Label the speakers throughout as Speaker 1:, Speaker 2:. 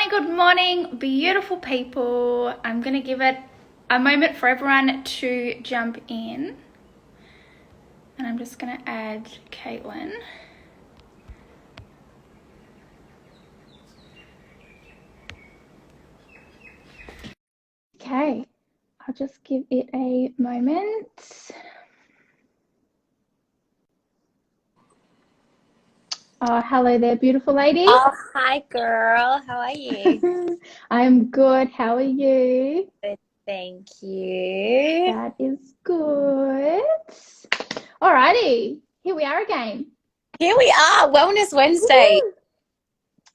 Speaker 1: good morning, beautiful people. I'm going to give it a moment for everyone to jump in. And I'm just going to add Caitlin. Okay, I'll just give it a moment. Oh, hello there, beautiful lady.
Speaker 2: Oh, hi, girl. How are you?
Speaker 1: I'm good. How are you?
Speaker 2: Good, thank you.
Speaker 1: That is good. Alrighty, here we are again.
Speaker 2: Here we are, Wellness Wednesday.
Speaker 1: Woo!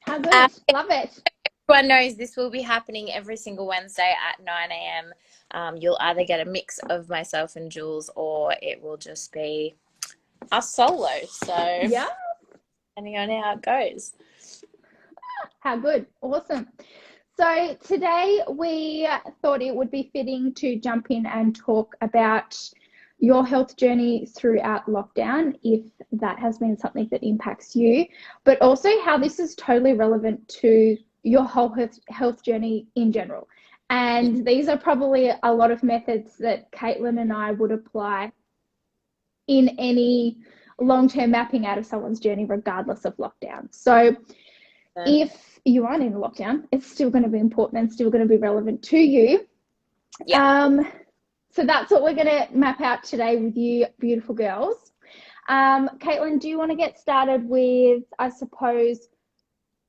Speaker 1: How good. Love it.
Speaker 2: Everyone knows this will be happening every single Wednesday at 9 a.m. You'll either get a mix of myself and Jules, or it will just be us solo. So,
Speaker 1: Yeah.
Speaker 2: depending on how it goes.
Speaker 1: How good. Awesome. So today we thought it would be fitting to jump in and talk about your health journey throughout lockdown, if that has been something that impacts you, but also how this is totally relevant to your whole health journey in general. And these are probably a lot of methods that Caitlin and I would apply in any long-term mapping out of someone's journey, regardless of lockdown. So if you aren't in lockdown, it's still going to be important and still going to be relevant to you.
Speaker 2: Yeah.
Speaker 1: So that's what we're going to map out today with you, beautiful girls. Caitlin, do you want to get started with, I suppose,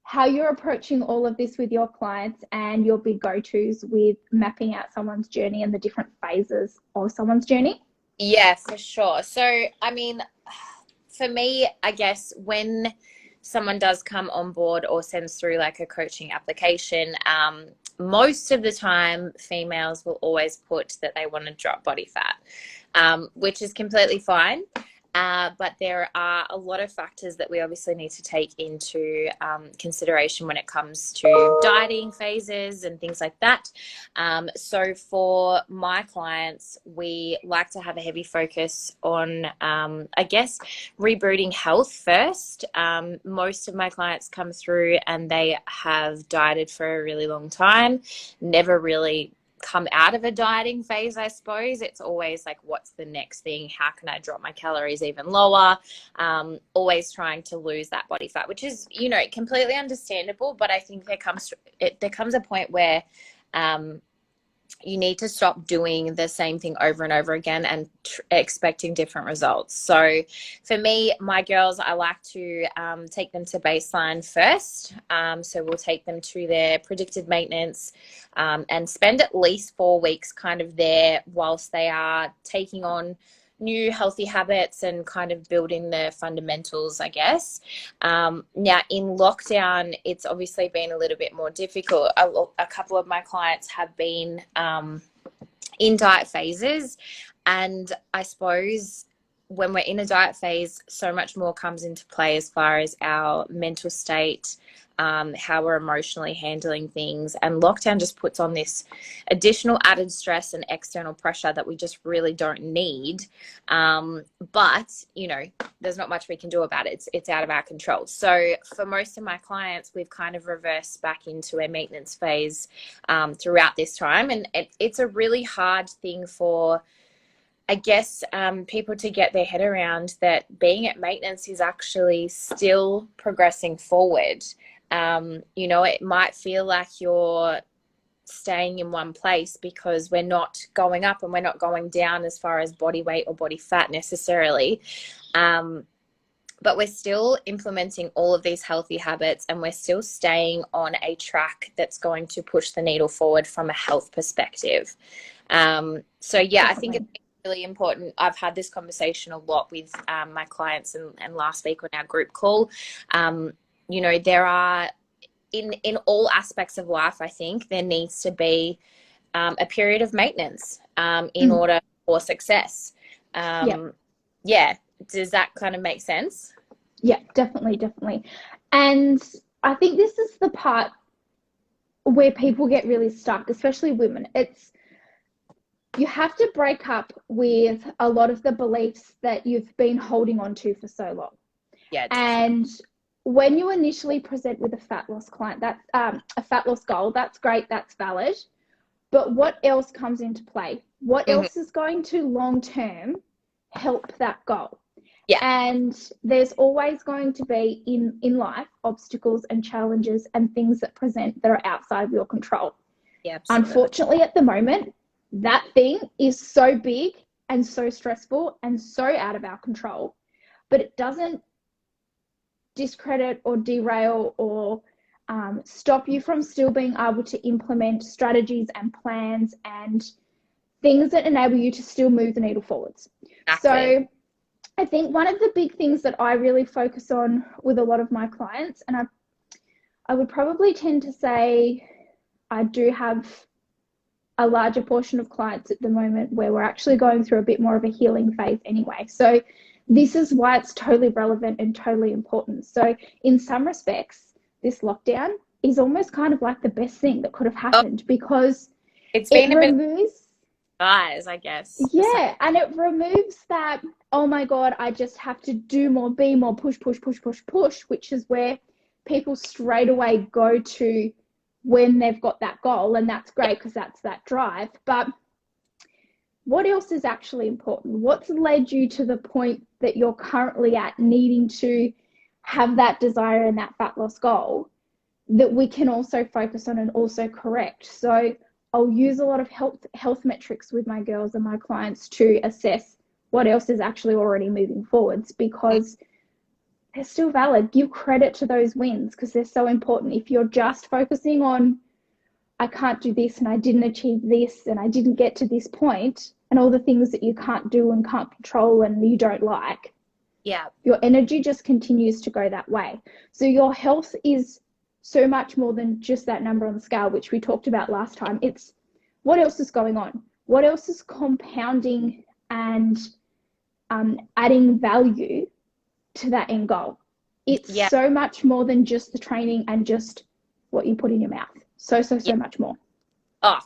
Speaker 1: how you're approaching all of this with your clients and your big go-tos with mapping out someone's journey and the different phases of someone's journey?
Speaker 2: Yeah, for sure. So, I mean, for me, I guess when someone does come on board or sends through like a coaching application, most of the time females will always put that they want to drop body fat, which is completely fine. But there are a lot of factors that we obviously need to take into consideration when it comes to dieting phases and things like that. So for my clients, we like to have a heavy focus on, I guess, rebooting health first. Most of my clients come through and they have dieted for a really long time, never really come out of a dieting phase. I suppose it's always like, what's the next thing? How can I drop my calories even lower? Always trying to lose that body fat, which is, completely understandable. But I think there comes a point where you need to stop doing the same thing over and over again and expecting different results. So for me, my girls, I like to take them to baseline first. So we'll take them to their predicted maintenance and spend at least 4 weeks kind of there whilst they are taking on new healthy habits and kind of building the fundamentals, I guess. Now in lockdown, it's obviously been a little bit more difficult. A couple of my clients have been in diet phases, and I suppose when we're in a diet phase, so much more comes into play as far as our mental state, how we're emotionally handling things. And lockdown just puts on this additional added stress and external pressure that we just really don't need. But, there's not much we can do about it. It's out of our control. So for most of my clients, we've kind of reversed back into a maintenance phase throughout this time. And it's a really hard thing for, I guess, people to get their head around, that being at maintenance is actually still progressing forward. It might feel like you're staying in one place because we're not going up and we're not going down as far as body weight or body fat necessarily. But we're still implementing all of these healthy habits and we're still staying on a track that's going to push the needle forward from a health perspective. So yeah, I think it's really important. I've had this conversation a lot with my clients and last week on our group call. There are in all aspects of life, I think there needs to be a period of maintenance in order for success. Yeah. Does that kind of make sense?
Speaker 1: Yeah, definitely. And I think this is the part where people get really stuck, especially women. You have to break up with a lot of the beliefs that you've been holding on to for so long.
Speaker 2: Yeah,
Speaker 1: And when you initially present with a fat loss client, that's a fat loss goal, that's great, that's valid. But what else comes into play? What
Speaker 2: Mhm.
Speaker 1: else is going to long term help that goal?
Speaker 2: Yeah.
Speaker 1: And there's always going to be in life obstacles and challenges and things that present that are outside of your control.
Speaker 2: Yeah, absolutely.
Speaker 1: Unfortunately, at the moment, that thing is so big and so stressful and so out of our control, but it doesn't discredit or derail or stop you from still being able to implement strategies and plans and things that enable you to still move the needle forwards.
Speaker 2: Exactly.
Speaker 1: So I think one of the big things that I really focus on with a lot of my clients, and I would probably tend to say I do have a larger portion of clients at the moment where we're actually going through a bit more of a healing phase anyway. So this is why it's totally relevant and totally important. So in some respects, this lockdown is almost kind of like the best thing that could have
Speaker 2: Oh,
Speaker 1: happened because
Speaker 2: it's
Speaker 1: it
Speaker 2: been a bit of
Speaker 1: removes,
Speaker 2: guys, I guess.
Speaker 1: yeah, and it removes that, oh my God, I just have to do more, be more, push, push, push, push, push, which is where people straight away go to when they've got that goal. And that's
Speaker 2: Yeah.
Speaker 1: great because that's that drive. But what else is actually important? What's led you to the point that you're currently at needing to have that desire and that fat loss goal that we can also focus on and also correct? So I'll use a lot of health metrics with my girls and my clients to assess what else is actually already moving forwards because they're still valid. Give credit to those wins because they're so important. If you're just focusing on I can't do this and I didn't achieve this and I didn't get to this point and all the things that you can't do and can't control and you don't like,
Speaker 2: Yeah.
Speaker 1: your energy just continues to go that way. So your health is so much more than just that number on the scale, which we talked about last time. It's what else is going on? What else is compounding and adding value to that end goal? It's
Speaker 2: Yeah.
Speaker 1: so much more than just the training and just what you put in your mouth. So
Speaker 2: Yeah.
Speaker 1: much more.
Speaker 2: Oh,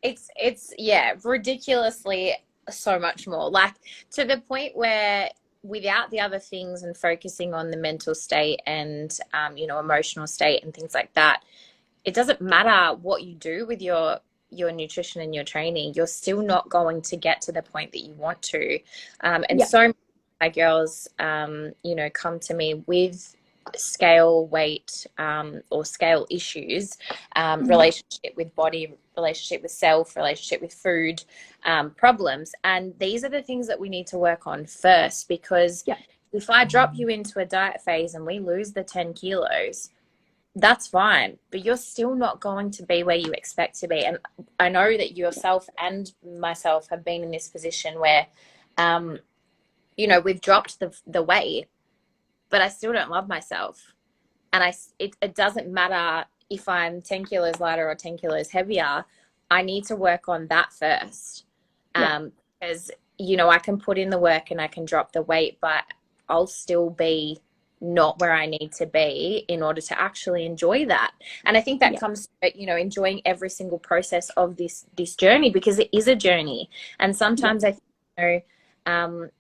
Speaker 2: it's yeah, ridiculously so much more. Like to the point where without the other things and focusing on the mental state and emotional state and things like that, it doesn't matter what you do with your nutrition and your training, you're still not going to get to the point that you want to. And
Speaker 1: Yeah.
Speaker 2: so many of my girls, come to me with scale weight or scale issues, relationship with body, relationship with self, relationship with food, problems. And these are the things that we need to work on first, because
Speaker 1: Yeah.
Speaker 2: if I drop you into a diet phase and we lose the 10 kilos, that's fine, but you're still not going to be where you expect to be. And I know that yourself and myself have been in this position where, we've dropped the weight, but I still don't love myself. And it doesn't matter if I'm 10 kilos lighter or 10 kilos heavier. I need to work on that first.
Speaker 1: Yeah.
Speaker 2: Because, I can put in the work and I can drop the weight, but I'll still be not where I need to be in order to actually enjoy that. And I think that
Speaker 1: Yeah.
Speaker 2: comes to, enjoying every single process of this journey, because it is a journey. And
Speaker 1: Yeah.
Speaker 2: sometimes I think,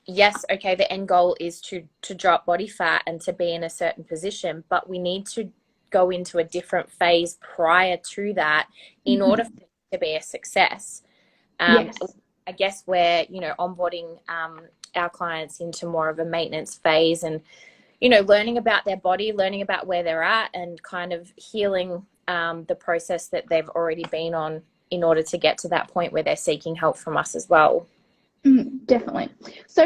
Speaker 2: yes, okay, the end goal is to drop body fat and to be in a certain position, but we need to go into a different phase prior to that in order for it to be a success.
Speaker 1: Yes.
Speaker 2: I guess we're, onboarding our clients into more of a maintenance phase and, learning about their body, learning about where they're at, and kind of healing the process that they've already been on in order to get to that point where they're seeking help from us as well.
Speaker 1: Definitely. So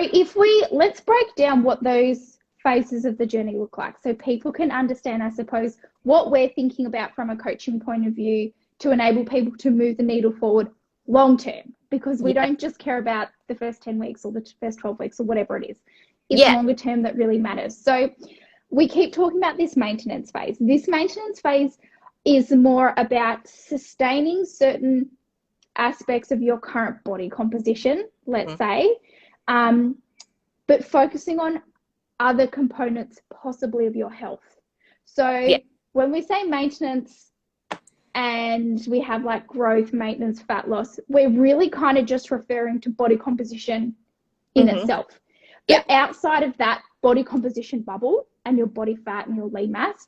Speaker 1: let's break down what those phases of the journey look like so people can understand, I suppose, what we're thinking about from a coaching point of view to enable people to move the needle forward long term, because we
Speaker 2: Yeah.
Speaker 1: don't just care about the first 10 weeks or the first 12 weeks or whatever it is. It's
Speaker 2: Yeah.
Speaker 1: longer term that really matters. So we keep talking about this maintenance phase. This maintenance phase is more about sustaining certain aspects of your current body composition, let's say, but focusing on other components possibly of your health. So
Speaker 2: Yeah.
Speaker 1: when we say maintenance and we have like growth, maintenance, fat loss, we're really kind of just referring to body composition in itself.
Speaker 2: Yeah.
Speaker 1: But outside of that body composition bubble, and your body fat and your lean mass,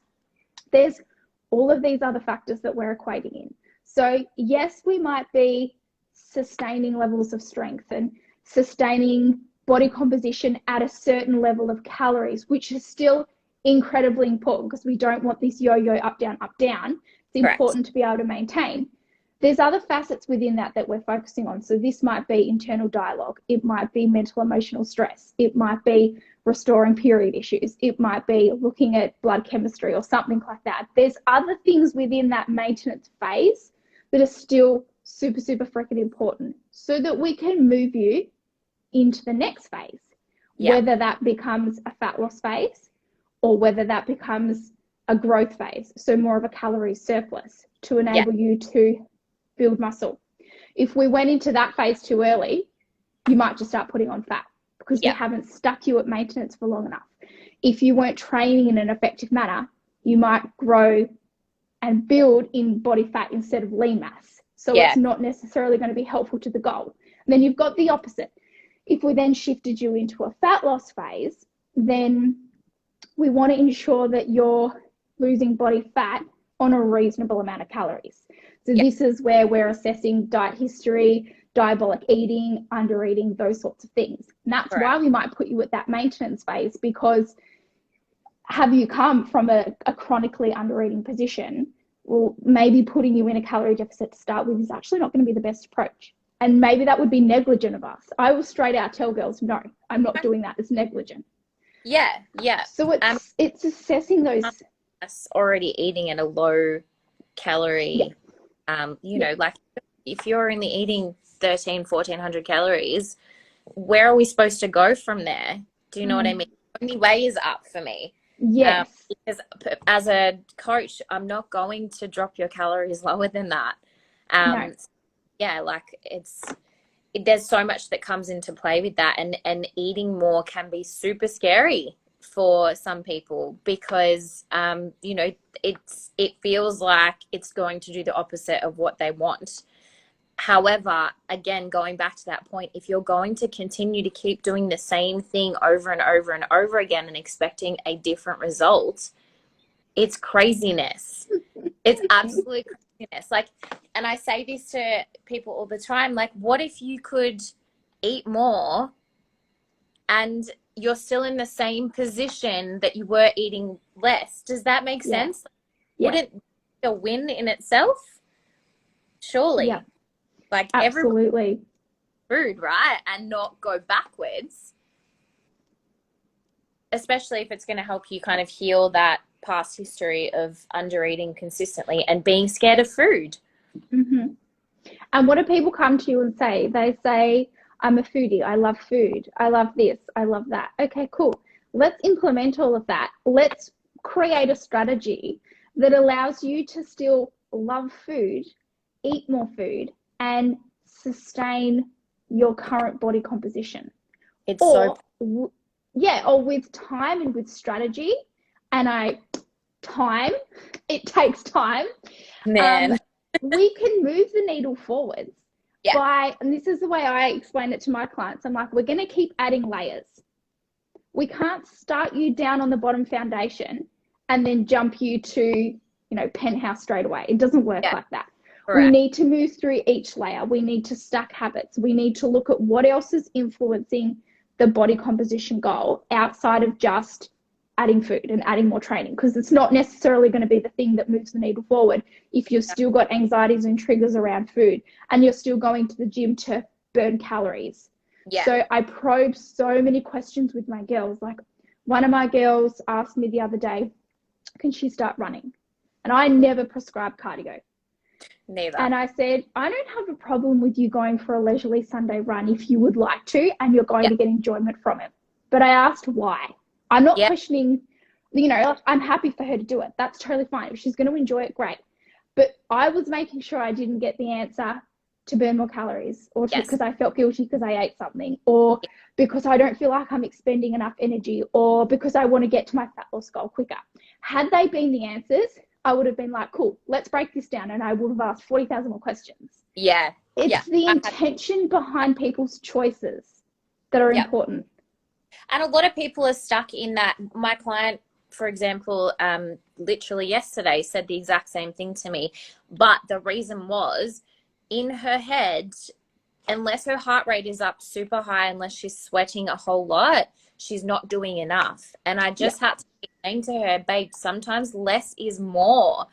Speaker 1: there's all of these other factors that we're equating in. So yes, we might be sustaining levels of strength and sustaining body composition at a certain level of calories, which is still incredibly important because we don't want this yo-yo up, down, up, down. It's important to be able to maintain. There's other facets within that we're focusing on. So this might be internal dialogue. It might be mental emotional stress. It might be restoring period issues. It might be looking at blood chemistry or something like that. There's other things within that maintenance phase that are still super, super freaking important so that we can move you into the next phase, whether that becomes a fat loss phase or whether that becomes a growth phase. So more of a calorie surplus to enable you to build muscle. If we went into that phase too early, you might just start putting on fat because we haven't stuck you at maintenance for long enough. If you weren't training in an effective manner, you might grow and build in body fat instead of lean mass. So it's not necessarily going to be helpful to the goal. And then you've got the opposite. If we then shifted you into a fat loss phase, then we want to ensure that you're losing body fat on a reasonable amount of calories. So this is where we're assessing diet history, diabolic eating, under eating, those sorts of things. And that's why we might put you at that maintenance phase, because have you come from a chronically under eating position? Well, maybe putting you in a calorie deficit to start with is actually not going to be the best approach. And maybe that would be negligent of us. I will straight out tell girls, no, I'm not doing that. It's negligent.
Speaker 2: Yeah.
Speaker 1: So it's assessing those.
Speaker 2: Already eating at a low calorie, you know, like if you're only eating 1,400 calories, where are we supposed to go from there? Do you know what I mean? Only way is up for me.
Speaker 1: Yes.
Speaker 2: Because as a coach, I'm not going to drop your calories lower than that.
Speaker 1: No.
Speaker 2: Yeah, like there's so much that comes into play with that, and eating more can be super scary for some people because you know, it feels like it's going to do the opposite of what they want. However, again, going back to that point, if you're going to continue to keep doing the same thing over and over and over again and expecting a different result, it's craziness. It's absolute craziness. Like, and I say this to people all the time, like, what if you could eat more and you're still in the same position that you were eating less? Does that make sense? Wouldn't it be a win in itself? Surely. Yeah. Like,
Speaker 1: absolutely.
Speaker 2: Food, right? And not go backwards. Especially if it's going to help you kind of heal that past history of under eating consistently and being scared of food.
Speaker 1: Mm-hmm. And what do people come to you and say? They say, I'm a foodie. I love food. I love this. I love that. Okay, cool. Let's implement all of that. Let's create a strategy that allows you to still love food, eat more food, and sustain your current body composition. Or with time and with strategy. And it takes time.
Speaker 2: Man.
Speaker 1: We can move the needle forwards and this is the way I explain it to my clients. I'm like, we're going to keep adding layers. We can't start you down on the bottom foundation and then jump you to, you know, penthouse straight away. It doesn't work like that. Correct. We need to move through each layer. We need to stack habits. We need to look at what else is influencing the body composition goal outside of just adding food and adding more training, because it's not necessarily going to be the thing that moves the needle forward if you've still got anxieties and triggers around food and you're still going to the gym to burn calories. So I probe so many questions with my girls. Like, one of my girls asked me the other day, can she start running? And I never prescribe cardio.
Speaker 2: Neither.
Speaker 1: And I said, I don't have a problem with you going for a leisurely Sunday run if you would like to and you're going to get enjoyment from it. But I asked why. I'm not questioning, you know, I'm happy for her to do it. That's totally fine. If she's going to enjoy it, great. But I was making sure I didn't get the answer to burn more calories, or because I felt guilty because I ate something, or because I don't feel like I'm expending enough energy, or because I want to get to my fat loss goal quicker. Had they been the answers, I would have been like, cool, let's break this down. And I would have asked 40,000 more questions. It's the intention behind people's choices that are important.
Speaker 2: And a lot of people are stuck in that. My client for example, literally yesterday said the exact same thing to me. But the reason was, in her head, unless her heart rate is up super high, unless she's sweating a whole lot, she's not doing enough. And I just had to keep saying to her, babe, sometimes less is more.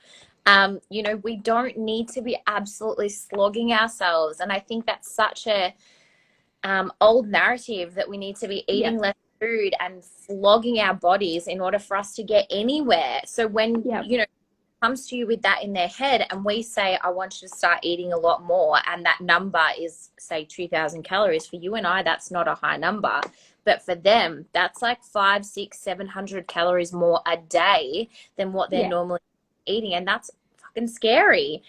Speaker 2: You know, we don't need to be absolutely slogging ourselves. And I think that's such a old narrative, that we need to be eating less food and flogging our bodies in order for us to get anywhere. So when, you know, comes to you with that in their head, and we say, I want you to start eating a lot more, and that number is, say, 2,000 calories, for you and I, that's not a high number, but for them, that's like 500, 600, 700 calories more a day than what they're normally eating, and that's fucking scary.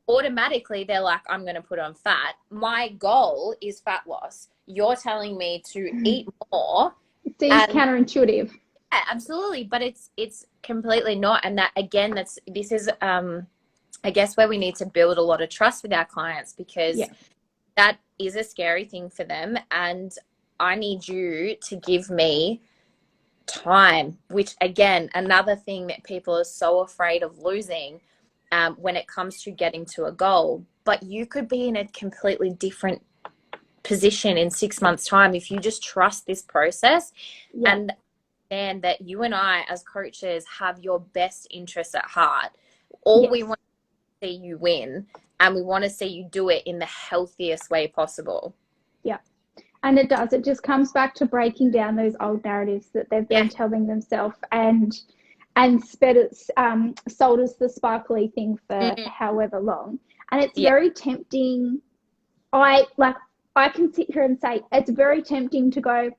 Speaker 2: Automatically they're like, I'm going to put on fat. My goal is fat loss. You're telling me to eat more.
Speaker 1: It seems counterintuitive.
Speaker 2: Yeah, absolutely, but it's completely not. And that, again, this is I guess where we need to build a lot of trust with our clients, because that is a scary thing for them, and I need you to give me time, which, again, another thing that people are so afraid of losing when it comes to getting to a goal. But you could be in a completely different position in 6 months' time if you just trust this process and that you and I as coaches have your best interests at heart. All we want to see you win, and we want to see you do it in the healthiest way possible.
Speaker 1: Yeah. And it does. It just comes back to breaking down those old narratives that they've been telling themselves, and sold us the sparkly thing for however long. And it's very tempting. I can sit here and say it's very tempting to go,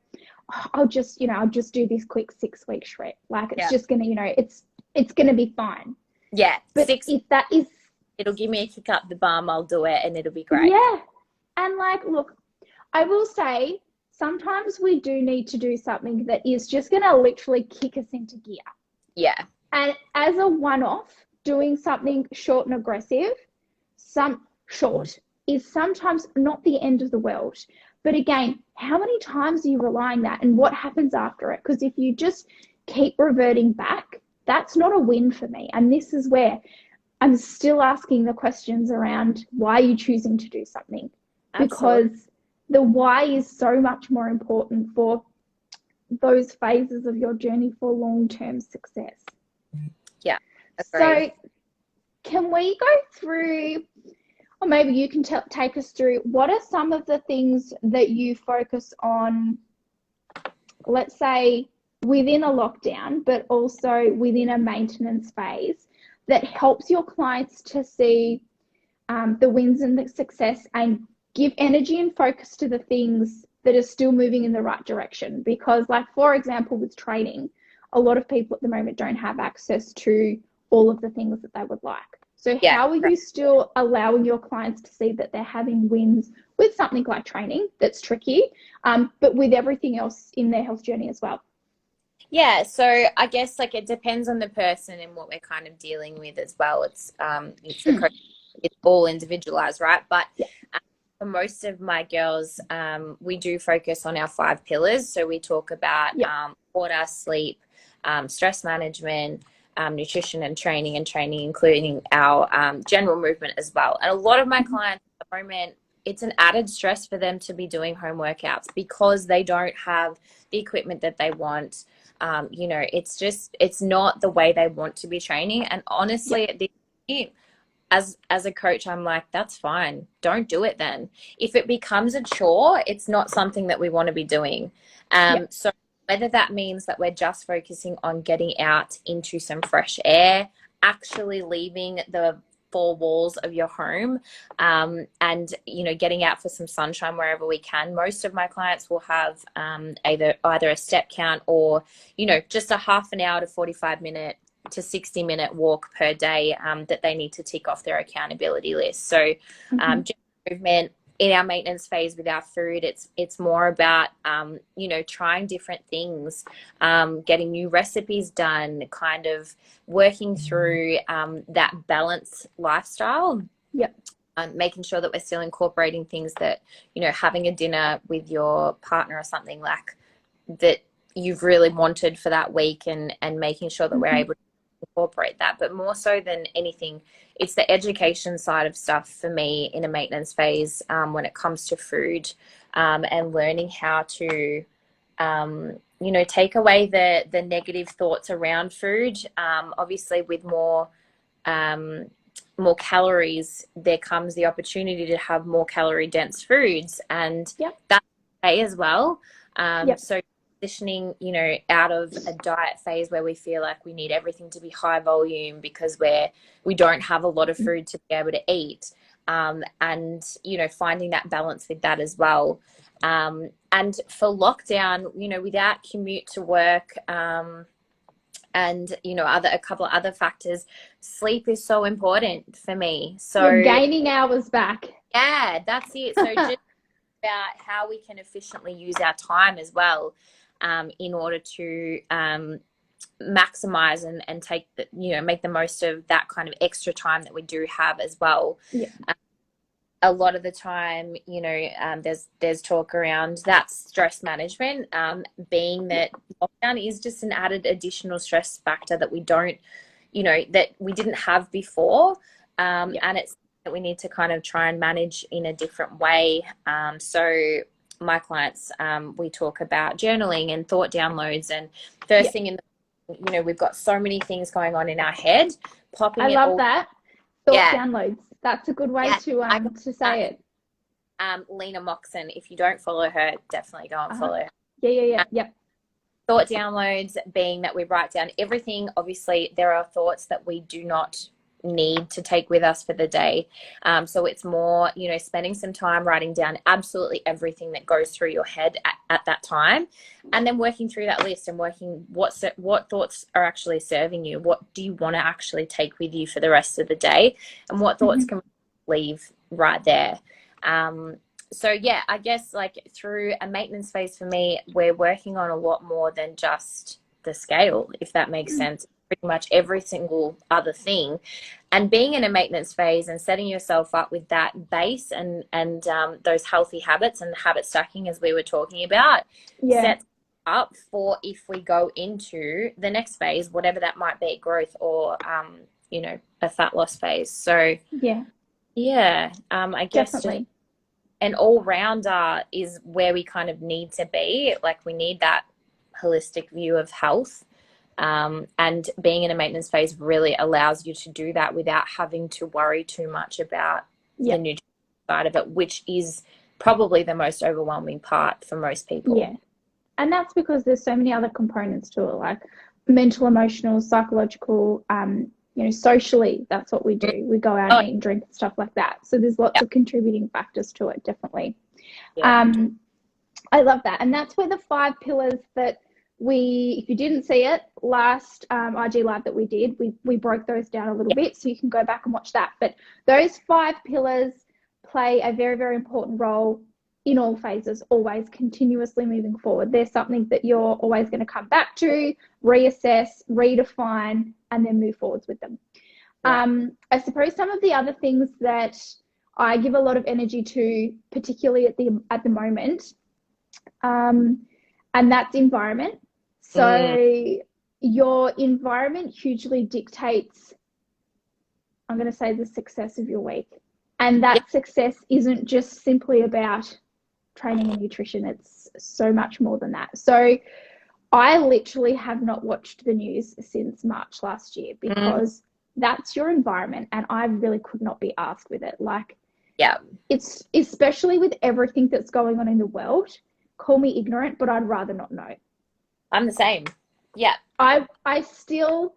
Speaker 1: oh, I'll just do this quick 6-week shred. Like, it's just going to, it's going to be fine.
Speaker 2: Yeah.
Speaker 1: But
Speaker 2: it'll give me a kick up the bum. I'll do it and it'll be great.
Speaker 1: Yeah. And like, look, I will say sometimes we do need to do something that is just going to literally kick us into gear.
Speaker 2: Yeah.
Speaker 1: And as a one-off, doing something short and aggressive, is sometimes not the end of the world. But again, how many times are you relying that, and what happens after it? Because if you just keep reverting back, that's not a win for me. And this is where I'm still asking the questions around why are you choosing to do something? Absolutely. Because the why is so much more important for those phases of your journey for long-term success.
Speaker 2: Yeah.
Speaker 1: So can we go through, or maybe you can take us through, what are some of the things that you focus on, let's say within a lockdown, but also within a maintenance phase, that helps your clients to see the wins and the success, and give energy and focus to the things that are still moving in the right direction? Because, like, for example, with training, a lot of people at the moment don't have access to all of the things that they would like. So how are you still allowing your clients to see that they're having wins with something like training that's tricky, but with everything else in their health journey as well?
Speaker 2: Yeah, so I guess, like, it depends on the person and what we're kind of dealing with as well. It's all individualized, right? But for most of my girls, we do focus on our 5 pillars. So we talk about water, sleep, stress management, nutrition and training, including our general movement as well. And a lot of my clients at the moment, it's an added stress for them to be doing home workouts because they don't have the equipment that they want. It's not the way they want to be training. And honestly, at this point, as a coach, I'm like, that's fine. Don't do it then. If it becomes a chore, it's not something that we want to be doing. So whether that means that we're just focusing on getting out into some fresh air, actually leaving the 4 walls of your home, and getting out for some sunshine wherever we can. Most of my clients will have either a step count or just a half an hour to 45-minute to 60-minute walk per day that they need to tick off their accountability list. So just movement in our maintenance phase with our food, it's more about trying different things, getting new recipes done, kind of working through that balanced lifestyle. Making sure that we're still incorporating things that having a dinner with your partner or something like that you've really wanted for that week, and making sure that we're
Speaker 1: Mm-hmm.
Speaker 2: able to incorporate that. But more so than anything, it's the education side of stuff for me in a maintenance phase, when it comes to food, and learning how to take away the negative thoughts around food. Obviously, with um, more calories, there comes the opportunity to have more calorie dense foods, and
Speaker 1: Yep.
Speaker 2: that's okay as well.
Speaker 1: Yep.
Speaker 2: So transitioning, out of a diet phase where we feel like we need everything to be high volume because we don't have a lot of food to be able to eat, and finding that balance with that as well. And for lockdown, without commute to work, and a couple of other factors, sleep is so important for me. So
Speaker 1: you're gaining hours back.
Speaker 2: yeah, that's it. So just about how we can efficiently use our time as well, in order to maximize and take make the most of that kind of extra time that we do have as well.
Speaker 1: Yeah.
Speaker 2: A lot of the time, there's talk around that stress management, being that lockdown is just an added additional stress factor that we don't, that we didn't have before. And it's that we need to kind of try and manage in a different way. So my clients, we talk about journaling and thought downloads, and first thing in the, we've got so many things going on in our head, popping
Speaker 1: I
Speaker 2: it
Speaker 1: love
Speaker 2: all.
Speaker 1: that. Thought downloads. That's a good way to say it.
Speaker 2: Lena Moxon, if you don't follow her, definitely go and follow her.
Speaker 1: Yep.
Speaker 2: Thought downloads being that we write down everything. Obviously, there are thoughts that we do not need to take with us for the day. So it's more, spending some time writing down absolutely everything that goes through your head at that time, and then working through that list and working what thoughts are actually serving you. What do you want to actually take with you for the rest of the day, and what thoughts can we leave right there. So yeah, I guess like through a maintenance phase for me, we're working on a lot more than just the scale, if that makes sense. Pretty much every single other thing, and being in a maintenance phase and setting yourself up with that base and those healthy habits and habit stacking, as we were talking about, sets up for if we go into the next phase, whatever that might be, growth or a fat loss phase. So I guess
Speaker 1: definitely.
Speaker 2: Just an all-rounder is where we kind of need to be. Like, we need that holistic view of health. And being in a maintenance phase really allows you to do that without having to worry too much about the nutrition side of it, which is probably the most overwhelming part for most people.
Speaker 1: Yeah. And that's because there's so many other components to it, like mental, emotional, psychological, socially, that's what we do. We go out and eat and drink and stuff like that. So there's lots of contributing factors to it, definitely. I love that. And that's where the 5 pillars that if you didn't see it, last IG Live that we did, we broke those down a little bit, so you can go back and watch that. But those 5 pillars play a very, very important role in all phases, always continuously moving forward. There's something that you're always going to come back to, reassess, redefine, and then move forwards with them. I suppose some of the other things that I give a lot of energy to, particularly at the moment, and that's environment. So your environment hugely dictates, I'm going to say, the success of your week. And that success isn't just simply about training and nutrition. It's so much more than that. So I literally have not watched the news since March last year, because that's your environment, and I really could not be asked with it. Like, it's especially with everything that's going on in the world. Call me ignorant, but I'd rather not know.
Speaker 2: I'm the same. Yeah.
Speaker 1: I still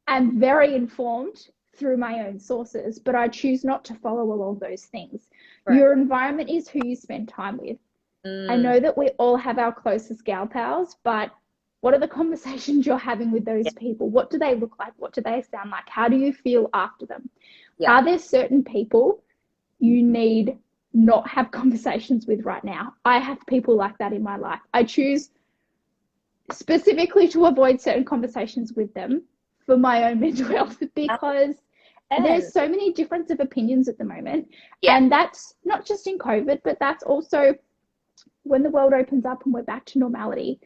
Speaker 1: am very informed through my own sources, but I choose not to follow along those things. Right. Your environment is who you spend time with. I know that we all have our closest gal pals, but what are the conversations you're having with those people? What do they look like? What do they sound like? How do you feel after them? Are there certain people you need not have conversations with right now? I have people like that in my life. I choose specifically to avoid certain conversations with them for my own mental health, because there's so many difference of opinions at the moment. And that's not just in COVID, but that's also when the world opens up and we're back to normality.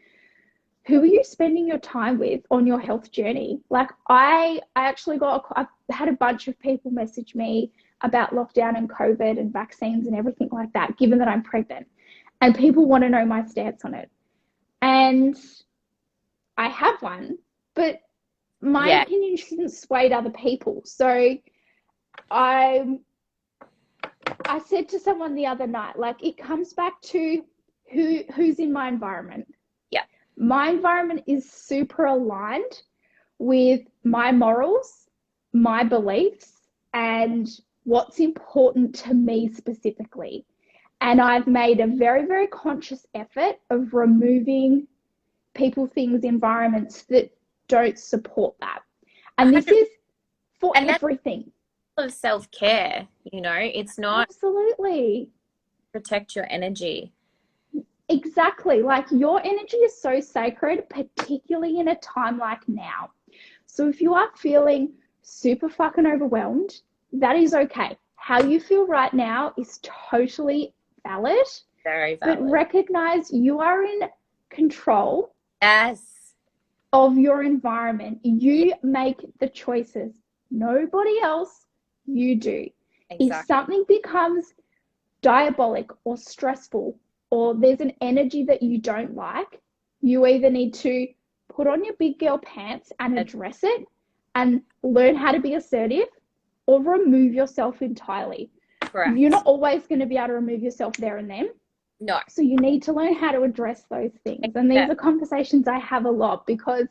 Speaker 1: who are you spending your time with on your health journey? Like I actually I've had a bunch of people message me about lockdown and COVID and vaccines and everything like that, given that I'm pregnant, and people want to know my stance on it. And I have one, but my
Speaker 2: Yeah.
Speaker 1: opinion shouldn't sway other people. So I said to someone the other night, like it comes back to who's in my environment.
Speaker 2: Yeah.
Speaker 1: My environment is super aligned with my morals, my beliefs, and what's important to me specifically. And I've made a very, very conscious effort of removing people, things, environments that don't support that. And this is for
Speaker 2: and that's
Speaker 1: everything.
Speaker 2: of self-care, it's not
Speaker 1: Absolutely.
Speaker 2: protect your energy.
Speaker 1: Exactly. Like your energy is so sacred, particularly in a time like now. So if you are feeling super fucking overwhelmed, that is okay. How you feel right now is totally valid,
Speaker 2: Very
Speaker 1: but
Speaker 2: valid.
Speaker 1: recognize you are in control
Speaker 2: Yes.
Speaker 1: of your environment. You make the choices. Nobody else, you do.
Speaker 2: Exactly.
Speaker 1: If something becomes diabolic or stressful, or there's an energy that you don't like, you either need to put on your big girl pants and address it and learn how to be assertive, or remove yourself entirely.
Speaker 2: Correct.
Speaker 1: You're not always going to be able to remove yourself there and then.
Speaker 2: No.
Speaker 1: So you need to learn how to address those things. And these are conversations I have a lot, because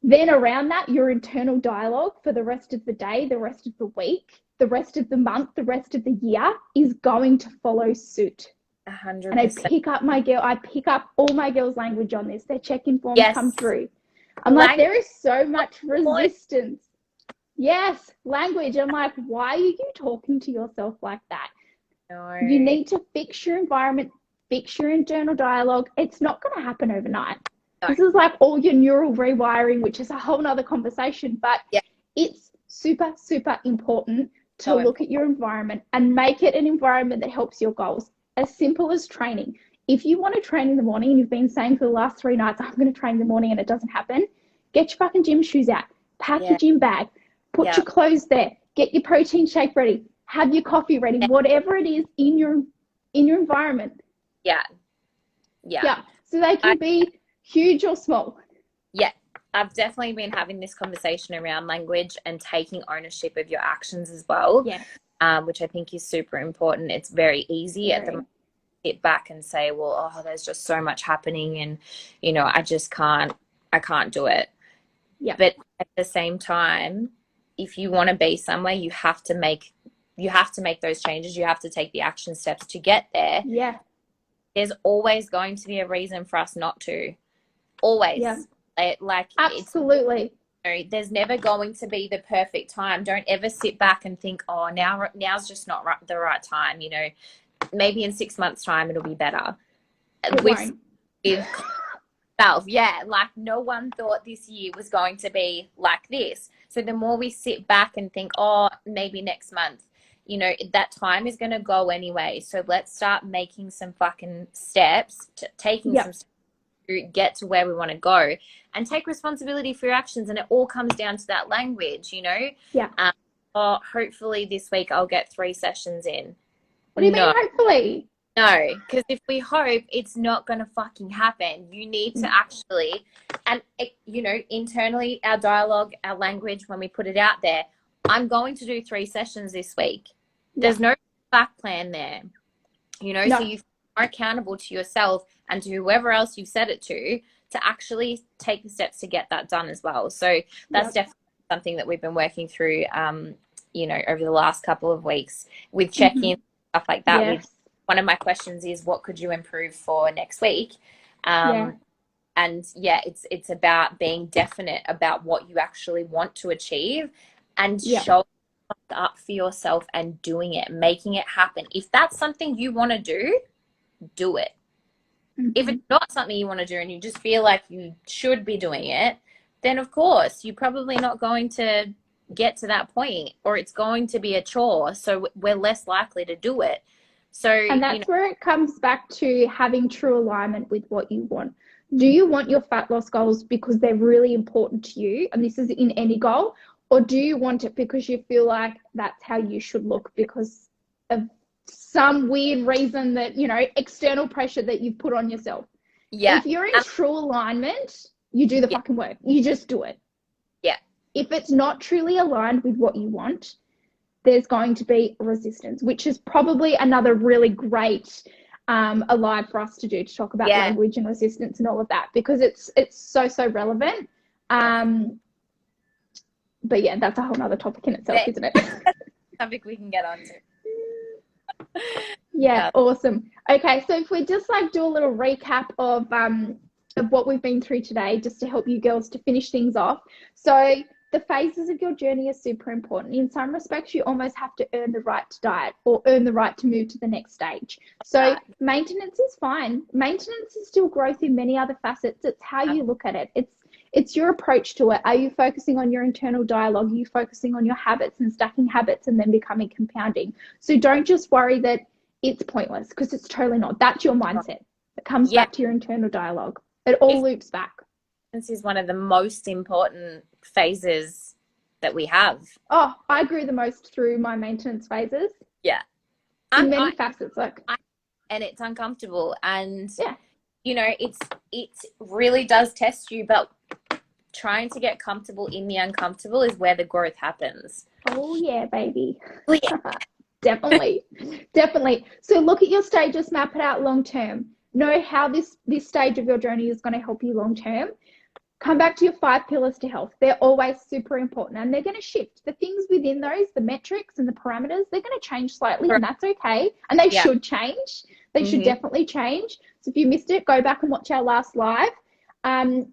Speaker 1: then around that, your internal dialogue for the rest of the day, the rest of the week, the rest of the month, the rest of the year is going to follow suit.
Speaker 2: 100%.
Speaker 1: And I pick up all my girls' language on this. Their check-in forms come through. I'm like, there is so much resistance. Yes, language. I'm like, why are you talking to yourself like that?
Speaker 2: No.
Speaker 1: You need to fix your environment, fix your internal dialogue. It's not going to happen overnight. No. This is like all your neural rewiring, which is a whole nother conversation, but it's super, super important to look at your environment and make it an environment that helps your goals. As simple as training. If you want to train in the morning and you've been saying for the last 3 nights, I'm going to train in the morning, and it doesn't happen, get your fucking gym shoes out, pack your gym bag, put your clothes there, get your protein shake ready, have your coffee ready, whatever it is in your environment.
Speaker 2: Yeah.
Speaker 1: So they can be huge or small.
Speaker 2: Yeah. I've definitely been having this conversation around language and taking ownership of your actions as well.
Speaker 1: Yeah.
Speaker 2: Which I think is super important. It's very easy at the moment to sit back and say, well, there's just so much happening, and I can't do it.
Speaker 1: Yeah.
Speaker 2: But at the same time, if you want to be somewhere, you have to make those changes. You have to take the action steps to get there.
Speaker 1: Yeah.
Speaker 2: There's always going to be a reason for us not to. Always.
Speaker 1: Yeah.
Speaker 2: Absolutely. There's never going to be the perfect time. Don't ever sit back and think, now's just not the right time. Maybe in 6 months' time it'll be better. With self, like no one thought this year was going to be like this. So the more we sit back and think, maybe next month, that time is going to go anyway. So let's start making some fucking steps, taking some steps to get to where we want to go, and take responsibility for your actions. And it all comes down to that language, hopefully this week I'll get 3 sessions in.
Speaker 1: What do you mean hopefully?
Speaker 2: No, because if we hope, it's not going to fucking happen. You need to actually, and internally, our dialogue, our language, when we put it out there, I'm going to do 3 sessions this week. There's no back plan there, so you are accountable to yourself and to whoever else you've said it to actually take the steps to get that done as well. So that's definitely something that we've been working through, over the last couple of weeks with check-in, stuff like that. One of my questions is, what could you improve for next week? And it's about being definite about what you actually want to achieve, and showing up for yourself and doing it, making it happen. If that's something you want to do it. If it's not something you want to do and you just feel like you should be doing it, then of course you're probably not going to get to that point, or it's going to be a chore. So we're less likely to do it. So,
Speaker 1: and that's where it comes back to having true alignment with what you want. Do you want your fat loss goals because they're really important to you? And this is in any goal. Or do you want it because you feel like that's how you should look because of some weird reason that, you know, external pressure that you've put on yourself?
Speaker 2: Yeah.
Speaker 1: If you're in true alignment, you do the
Speaker 2: Yeah.
Speaker 1: fucking work. You just do it.
Speaker 2: Yeah.
Speaker 1: If it's not truly aligned with what you want, there's going to be resistance, which is probably another really great alive for us to do, to talk about language and resistance and all of that, because it's so relevant. But yeah, that's a whole nother topic in itself, isn't it?
Speaker 2: Topic we can get onto.
Speaker 1: Yeah, awesome. Okay, so if we just like do a little recap of what we've been through today, just to help you girls to finish things off. So the phases of your journey are super important. In some respects, you almost have to earn the right to diet or earn the right to move to the next stage. So maintenance is fine. Maintenance is still growth in many other facets. It's how you look at it. It's your approach to it. Are you focusing on your internal dialogue? Are you focusing on your habits and stacking habits and then becoming compounding? So don't just worry that it's pointless, because it's totally not. That's your mindset. It comes back to your internal dialogue. It all loops back.
Speaker 2: This is one of the most important phases that we have.
Speaker 1: Oh, I grew the most through my maintenance phases.
Speaker 2: Yeah.
Speaker 1: In many facets.
Speaker 2: And it's uncomfortable. And, you know, it really does test you. But trying to get comfortable in the uncomfortable is where the growth happens.
Speaker 1: Oh, yeah, baby.
Speaker 2: Oh, yeah.
Speaker 1: Definitely. Definitely. So look at your stages, map it out long term. Know how this stage of your journey is going to help you long term. Come back to your 5 pillars to health. They're always super important, and they're going to shift. The things within those, the metrics and the parameters, they're going to change slightly, and that's okay. And they should change. They should definitely change. So if you missed it, go back and watch our last live. And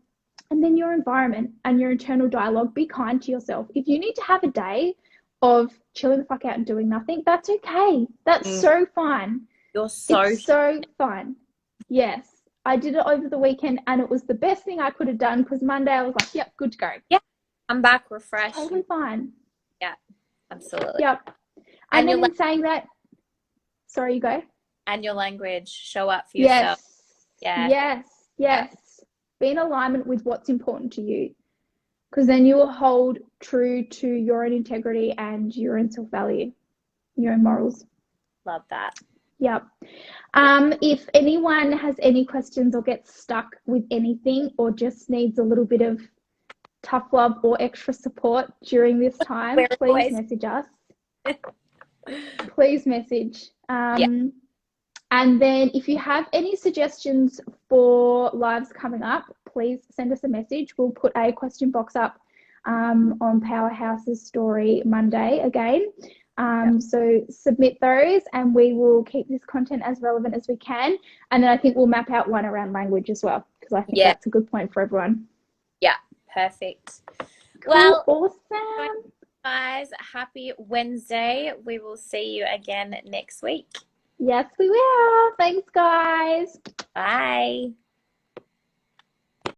Speaker 1: then your environment and your internal dialogue, be kind to yourself. If you need to have a day of chilling the fuck out and doing nothing, that's okay. That's so fine.
Speaker 2: It's
Speaker 1: so fun. Yes. I did it over the weekend, and it was the best thing I could have done, because Monday I was like, yep, good to go.
Speaker 2: Yeah. I'm back refreshed.
Speaker 1: Totally fine.
Speaker 2: Yeah, absolutely.
Speaker 1: Yep. And then in saying that, sorry, you go.
Speaker 2: And your language, show up for yourself.
Speaker 1: Yes. Be in alignment with what's important to you, because then you will hold true to your own integrity and your own self-value, your own morals.
Speaker 2: Love that.
Speaker 1: Yep. If anyone has any questions or gets stuck with anything, or just needs a little bit of tough love or extra support during this time, please message us. Please message. And then if you have any suggestions for lives coming up, please send us a message. We'll put a question box up on Powerhouse's story Monday again. So submit those, and we will keep this content as relevant as we can. And then I think we'll map out one around language as well, because I think that's a good point for everyone.
Speaker 2: Yeah, perfect.
Speaker 1: Cool.
Speaker 2: Well,
Speaker 1: awesome.
Speaker 2: Guys, happy Wednesday. We will see you again next week.
Speaker 1: Yes, we will. Thanks, guys.
Speaker 2: Bye.